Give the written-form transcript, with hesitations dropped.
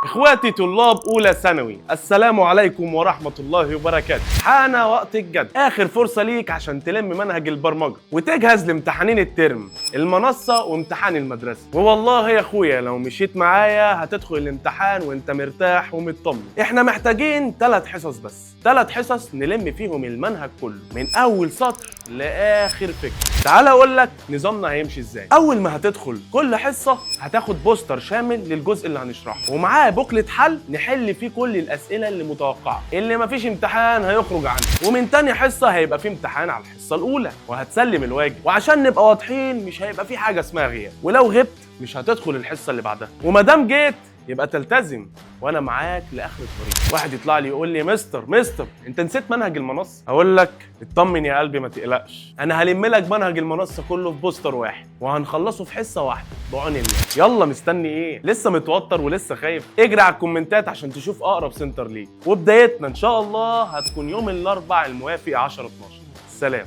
اخواتي طلاب اولى ثانوي، السلام عليكم ورحمه الله وبركاته. حان وقت الجد، اخر فرصه ليك عشان تلم منهج البرمجه وتجهز لامتحانين الترم، المنصه وامتحان المدرسه. والله يا اخويا لو مشيت معايا هتدخل الامتحان وانت مرتاح ومطمن. احنا محتاجين 3 حصص بس، 3 حصص نلم فيهم المنهج كله من اول سطر لاخر فكره. تعال اقول لك نظامنا هيمشي ازاي. اول ما هتدخل كل حصه هتاخد بوستر شامل للجزء اللي هنشرحه، ومعاه بوكلت حل نحل فيه كل الاسئله اللي متوقعه. اللي مفيش امتحان هيخرج عنه، ومن تاني حصه هيبقى فيه امتحان على الحصه الاولى وهتسلم الواجب. وعشان نبقى واضحين مش هيبقى فيه حاجه اسمها غياب، ولو غبت مش هتدخل الحصه اللي بعدها. وما دام جيت يبقى تلتزم وانا معاك لاخر الطريق. واحد يطلع لي يقول لي مستر انت نسيت منهج المنصه. اقول لك اطمن يا قلبي ما تقلقش، انا هلم لك منهج المنصه كله في بوستر واحد وهنخلصه في حصه واحده بعون الله. يلا مستني ايه؟ لسه متوتر ولسه خايف؟ اجري على الكومنتات عشان تشوف اقرب سنتر ليك. وبدايتنا ان شاء الله هتكون يوم الاربعاء الموافق 10/12. سلام.